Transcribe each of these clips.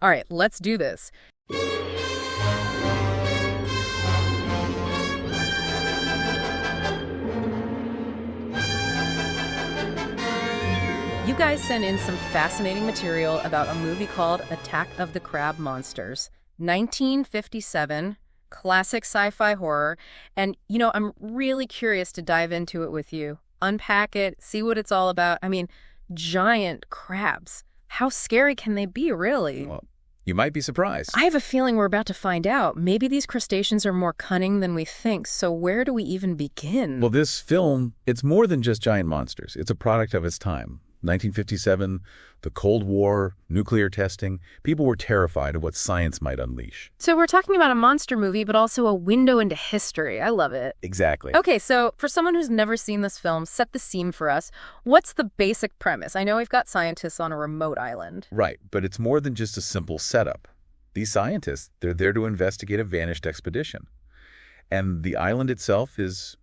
All right, let's do this. You guys sent in some fascinating material about a movie called Attack of the Crab Monsters, 1957, classic sci-fi horror. And, I'm really curious to dive into it with you, unpack it, see what it's all about. I mean, giant crabs. How scary can they be, really? Well, you might be surprised. I have a feeling we're about to find out. Maybe these crustaceans are more cunning than we think, so where do we even begin? Well, this film, it's more than just giant monsters. It's a product of its time. 1957, the Cold War, nuclear testing. People were terrified of what science might unleash. So we're talking about a monster movie, but also a window into history. I love it. Exactly. Okay, so for someone who's never seen this film, set the scene for us. What's the basic premise? I know we've got scientists on a remote island. Right, but it's more than just a simple setup. These scientists, they're there to investigate a vanished expedition. And the island itself is,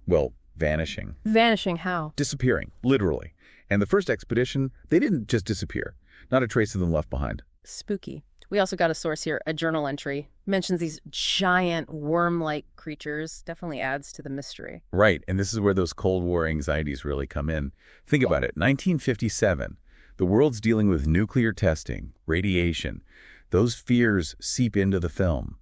well, vanishing. Vanishing how? Disappearing, literally. And the first expedition, they didn't just disappear. Not a trace of them left behind. Spooky. We also got a source here, a journal entry. Mentions these giant worm-like creatures. Definitely adds to the mystery. Right, and this is where those Cold War anxieties really come in. Think about it. 1957, the world's dealing with nuclear testing, radiation. Those fears seep into the film.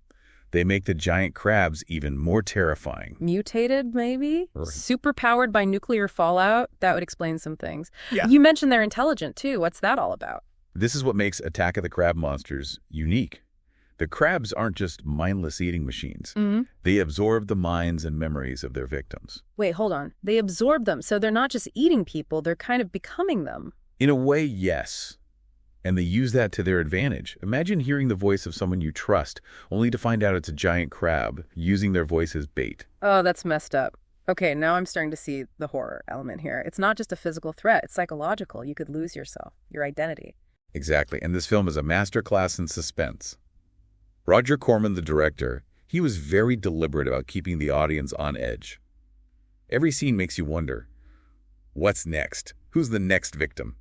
They make the giant crabs even more terrifying. Mutated, maybe? Right. Superpowered by nuclear fallout? That would explain some things. Yeah. You mentioned they're intelligent, too. What's that all about? This is what makes Attack of the Crab Monsters unique. The crabs aren't just mindless eating machines. Mm-hmm. They absorb the minds and memories of their victims. Wait, hold on. They absorb them, so they're not just eating people, they're kind of becoming them. In a way, yes. And they use that to their advantage. Imagine hearing the voice of someone you trust, only to find out it's a giant crab, using their voice as bait. Oh, that's messed up. Okay, now I'm starting to see the horror element here. It's not just a physical threat, it's psychological. You could lose yourself, your identity. Exactly, and this film is a masterclass in suspense. Roger Corman, the director, he was very deliberate about keeping the audience on edge. Every scene makes you wonder, what's next? Who's the next victim?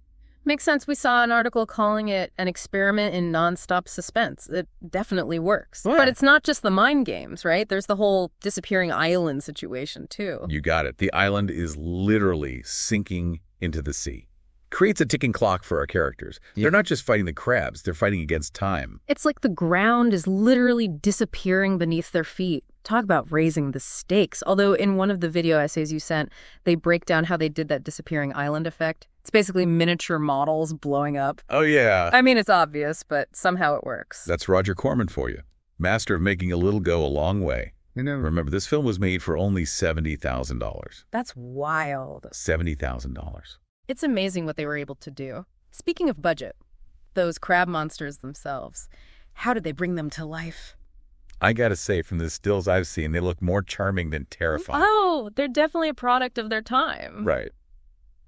Makes sense. We saw an article calling it an experiment in nonstop suspense. It definitely works. Yeah. But it's not just the mind games, right? There's the whole disappearing island situation, too. You got it. The island is literally sinking into the sea. Creates a ticking clock for our characters. Yeah. They're not just fighting the crabs, they're fighting against time. It's like the ground is literally disappearing beneath their feet. Talk about raising the stakes. Although in one of the video essays you sent, they break down how they did that disappearing island effect. It's basically miniature models blowing up. Oh, yeah. I mean, it's obvious, but somehow it works. That's Roger Corman for you. Master of making a little go a long way. Remember, this film was made for only $70,000. That's wild. $70,000. It's amazing what they were able to do. Speaking of budget, those crab monsters themselves, how did they bring them to life? I gotta say, from the stills I've seen, they look more charming than terrifying. Oh, they're definitely a product of their time. Right.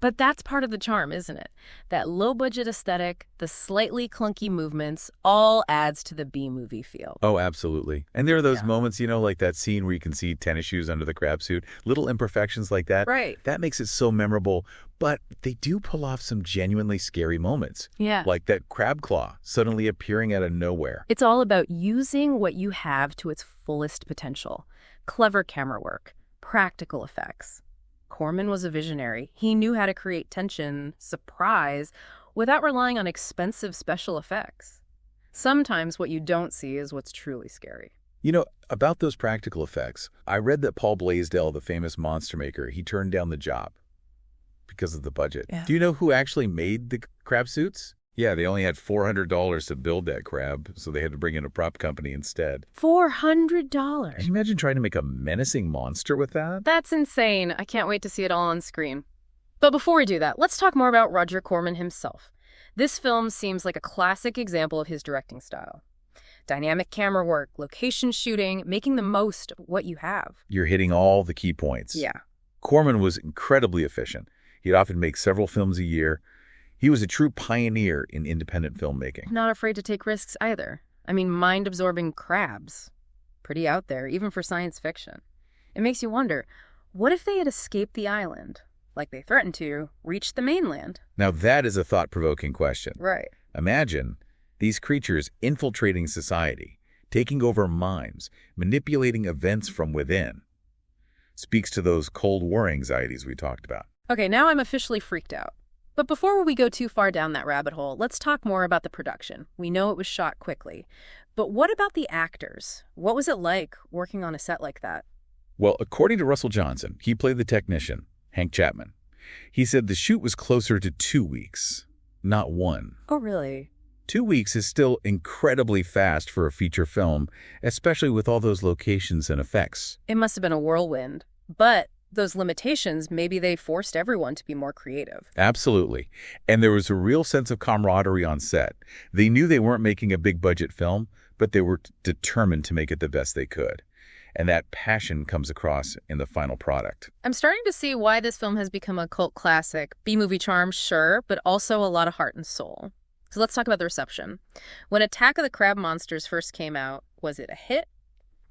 But that's part of the charm, isn't it? That low-budget aesthetic, the slightly clunky movements, all adds to the B-movie feel. Oh, absolutely. And there are those Yeah. moments, like that scene where you can see tennis shoes under the crab suit. Little imperfections like that. Right. That makes it so memorable. But they do pull off some genuinely scary moments. Yeah. Like that crab claw suddenly appearing out of nowhere. It's all about using what you have to its fullest potential. Clever camera work, practical effects. Corman was a visionary. He knew how to create tension, surprise, without relying on expensive special effects. Sometimes what you don't see is what's truly scary. About those practical effects, I read that Paul Blaisdell, the famous monster maker, he turned down the job because of the budget. Yeah. Do you know who actually made the crab suits? Yeah, they only had $400 to build that crab, so they had to bring in a prop company instead. $400. Can you imagine trying to make a menacing monster with that? That's insane. I can't wait to see it all on screen. But before we do that, let's talk more about Roger Corman himself. This film seems like a classic example of his directing style. Dynamic camera work, location shooting, making the most of what you have. You're hitting all the key points. Yeah. Corman was incredibly efficient. He'd often make several films a year. He was a true pioneer in independent filmmaking. Not afraid to take risks either. I mean, mind-absorbing crabs. Pretty out there, even for science fiction. It makes you wonder, what if they had escaped the island? Like they threatened to, reach the mainland? Now that is a thought-provoking question. Right. Imagine These creatures infiltrating society, taking over minds, manipulating events from within. Speaks to those Cold War anxieties we talked about. Okay, now I'm officially freaked out. But before we go too far down that rabbit hole, let's talk more about the production. We know it was shot quickly. But what about the actors? What was it like working on a set like that? Well, according to Russell Johnson, he played the technician, Hank Chapman. He said the shoot was closer to 2 weeks, not 1. Oh, really? 2 weeks is still incredibly fast for a feature film, especially with all those locations and effects. It must have been a whirlwind. But those limitations, maybe they forced everyone to be more creative. Absolutely. And there was a real sense of camaraderie on set. They knew they weren't making a big-budget film, but they were determined to make it the best they could. And that passion comes across in the final product. I'm starting to see why this film has become a cult classic. B-movie charm, sure, but also a lot of heart and soul. So let's talk about the reception. When Attack of the Crab Monsters first came out, was it a hit?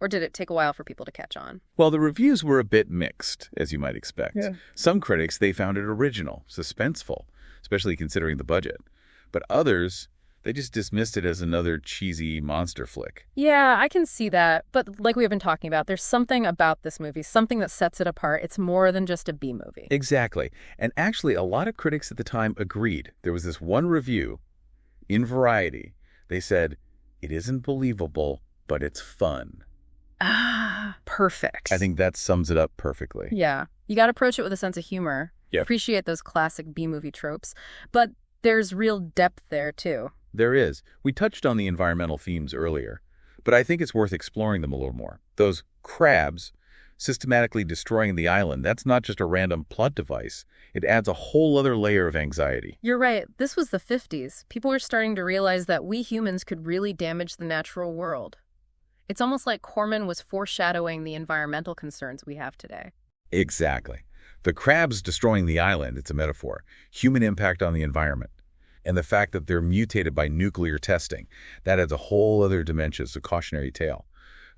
Or did it take a while for people to catch on? Well, the reviews were a bit mixed, as you might expect. Yeah. Some critics, they found it original, suspenseful, especially considering the budget. But others, they just dismissed it as another cheesy monster flick. Yeah, I can see that. But like we've been talking about, there's something about this movie, something that sets it apart. It's more than just a B movie. Exactly. And actually, a lot of critics at the time agreed. There was this one review in Variety. They said, it isn't believable, but it's fun. Ah, perfect. I think that sums it up perfectly. Yeah. You got to approach it with a sense of humor. Yep. Appreciate those classic B-movie tropes. But there's real depth there, too. There is. We touched on the environmental themes earlier, but I think it's worth exploring them a little more. Those crabs systematically destroying the island, that's not just a random plot device. It adds a whole other layer of anxiety. You're right. This was the 50s. People were starting to realize that we humans could really damage the natural world. It's almost like Corman was foreshadowing the environmental concerns we have today. Exactly. The crabs destroying the island, it's a metaphor. Human impact on the environment. And the fact that they're mutated by nuclear testing, that adds a whole other dimension, it's a cautionary tale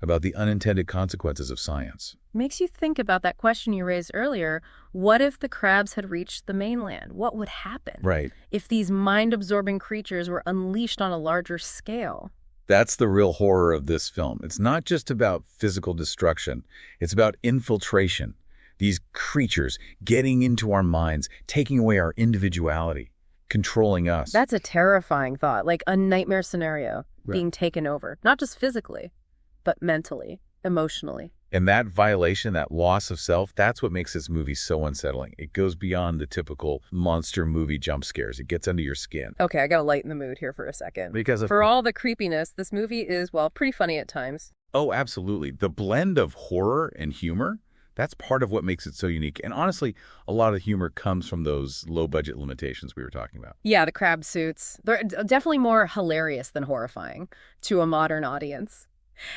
about the unintended consequences of science. Makes you think about that question you raised earlier. What if the crabs had reached the mainland? What would happen? Right. If these mind-absorbing creatures were unleashed on a larger scale? That's the real horror of this film. It's not just about physical destruction. It's about infiltration. These creatures getting into our minds, taking away our individuality, controlling us. That's a terrifying thought, like a nightmare scenario, Right. being taken over, not just physically, but mentally, emotionally. And that violation, that loss of self, that's what makes this movie so unsettling. It goes beyond the typical monster movie jump scares. It gets under your skin. Okay, I gotta lighten the mood here for a second. Because of... For all the creepiness, this movie is, well, pretty funny at times. Oh, absolutely. The blend of horror and humor, that's part of what makes it so unique. And honestly, a lot of the humor comes from those low-budget limitations we were talking about. Yeah, the crab suits. They're definitely more hilarious than horrifying to a modern audience.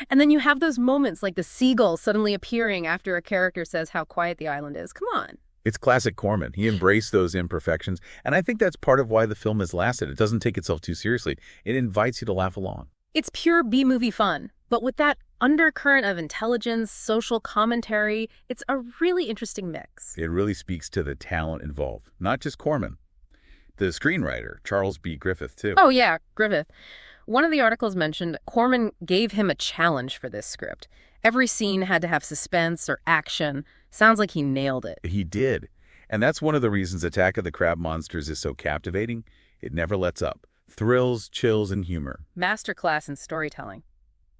And then you have those moments like the seagull suddenly appearing after a character says how quiet the island is. Come on. It's classic Corman. He embraced those imperfections. And I think that's part of why the film has lasted. It doesn't take itself too seriously. It invites you to laugh along. It's pure B-movie fun, but with that undercurrent of intelligence, social commentary, it's a really interesting mix. It really speaks to the talent involved, not just Corman. The screenwriter, Charles B. Griffith, too. Oh, yeah, Griffith. One of the articles mentioned Corman gave him a challenge for this script. Every scene had to have suspense or action. Sounds like he nailed it. He did. And that's one of the reasons Attack of the Crab Monsters is so captivating. It never lets up. Thrills, chills, and humor. Masterclass in storytelling.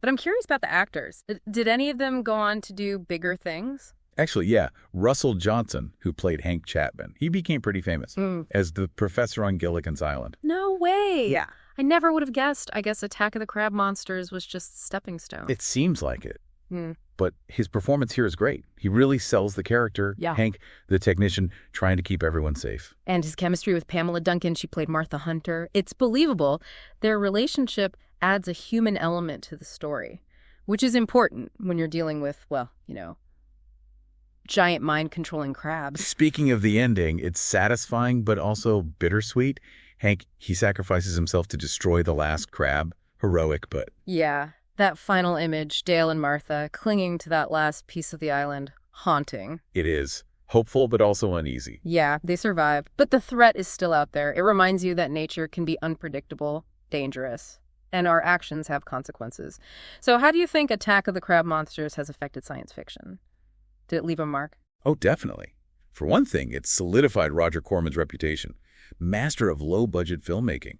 But I'm curious about the actors. Did any of them go on to do bigger things? Actually, yeah. Russell Johnson, who played Hank Chapman, he became pretty famous as the professor on Gilligan's Island. No way. Yeah. I never would have guessed. I guess Attack of the Crab Monsters was just stepping stone. It seems like it. Hmm. But his performance here is great. He really sells the character, Yeah. Hank, the technician, trying to keep everyone safe. And his chemistry with Pamela Duncan, she played Martha Hunter. It's believable. Their relationship adds a human element to the story, which is important when you're dealing with, well, giant mind-controlling crabs. Speaking of the ending, it's satisfying but also bittersweet. Hank, he sacrifices himself to destroy the last crab. Heroic, but... Yeah, that final image, Dale and Martha clinging to that last piece of the island, haunting. It is. Hopeful but also uneasy. Yeah, they survived, but the threat is still out there. It reminds you that nature can be unpredictable, dangerous. and our actions have consequences. So how do you think Attack of the Crab Monsters has affected science fiction? Did it leave a mark? Oh, definitely. For one thing, it solidified Roger Corman's reputation. Master of low-budget filmmaking.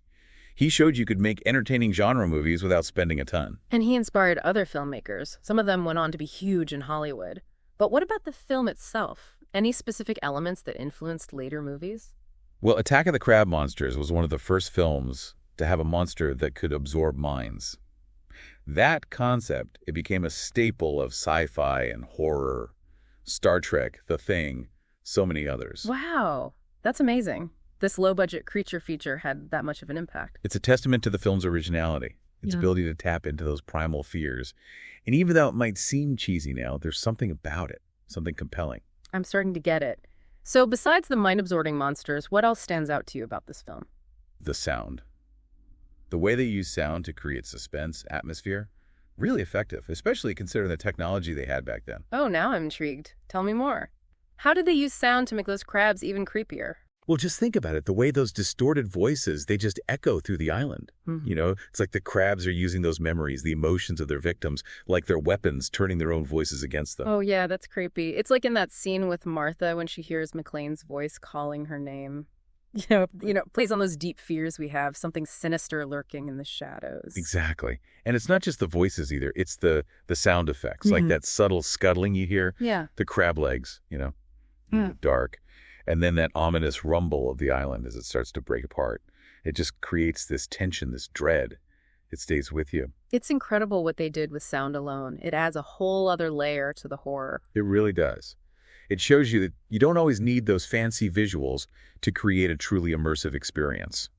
He showed you could make entertaining genre movies without spending a ton. And he inspired other filmmakers. Some of them went on to be huge in Hollywood. But what about the film itself? Any specific elements that influenced later movies? Well, Attack of the Crab Monsters was one of the first films to have a monster that could absorb minds. That concept, it became a staple of sci-fi and horror, Star Trek, The Thing, so many others. Wow, that's amazing. This low-budget creature feature had that much of an impact. It's a testament to the film's originality, its ability to tap into those primal fears. And even though it might seem cheesy now, there's something about it, something compelling. I'm starting to get it. So besides the mind-absorbing monsters, what else stands out to you about this film? The sound. The way they use sound to create suspense, atmosphere, really effective, especially considering the technology they had back then. Oh, now I'm intrigued. Tell me more. How did they use sound to make those crabs even creepier? Well, just think about it. The way those distorted voices, they just echo through the island. You know, it's like the crabs are using those memories, the emotions of their victims, like their weapons, turning their own voices against them. Oh, yeah, that's creepy. It's like in that scene with Martha when she hears McLean's voice calling her name. It plays on those deep fears we have, something sinister lurking in the shadows. Exactly. And it's not just the voices either. It's the sound effects, like that subtle scuttling you hear. Yeah. The crab legs, dark. And then that ominous rumble of the island as it starts to break apart. It just creates this tension, this dread. It stays with you. It's incredible what they did with sound alone. It adds a whole other layer to the horror. It really does. It shows you that you don't always need those fancy visuals to create a truly immersive experience.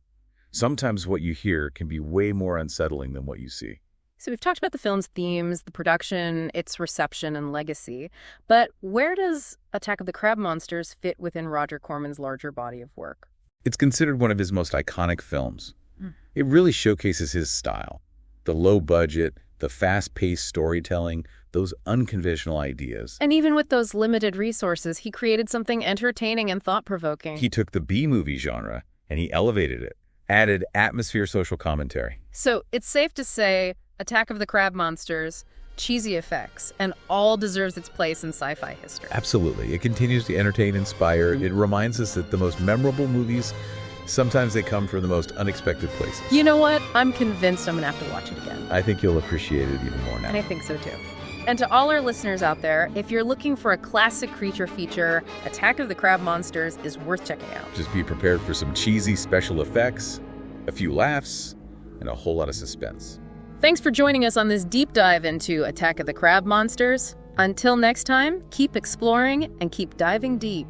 Sometimes what you hear can be way more unsettling than what you see. So we've talked about the film's themes, the production, its reception, and legacy. But where does Attack of the Crab Monsters fit within Roger Corman's larger body of work? It's considered one of his most iconic films. It really showcases his style. The low budget, the fast-paced storytelling, those unconventional ideas. And even with those limited resources, he created something entertaining and thought-provoking. He took the B-movie genre and he elevated it, added atmosphere, social commentary. So it's safe to say Attack of the Crab Monsters, cheesy effects, and all deserves its place in sci-fi history. Absolutely. It continues to entertain, inspire. It reminds us that the most memorable movies, sometimes they come from the most unexpected places. You know what? I'm convinced I'm going to have to watch it again. I think you'll appreciate it even more now. And I think so too. And to all our listeners out there, if you're looking for a classic creature feature, Attack of the Crab Monsters is worth checking out. Just be prepared for some cheesy special effects, a few laughs, and a whole lot of suspense. Thanks for joining us on this deep dive into Attack of the Crab Monsters. Until next time, keep exploring and keep diving deep.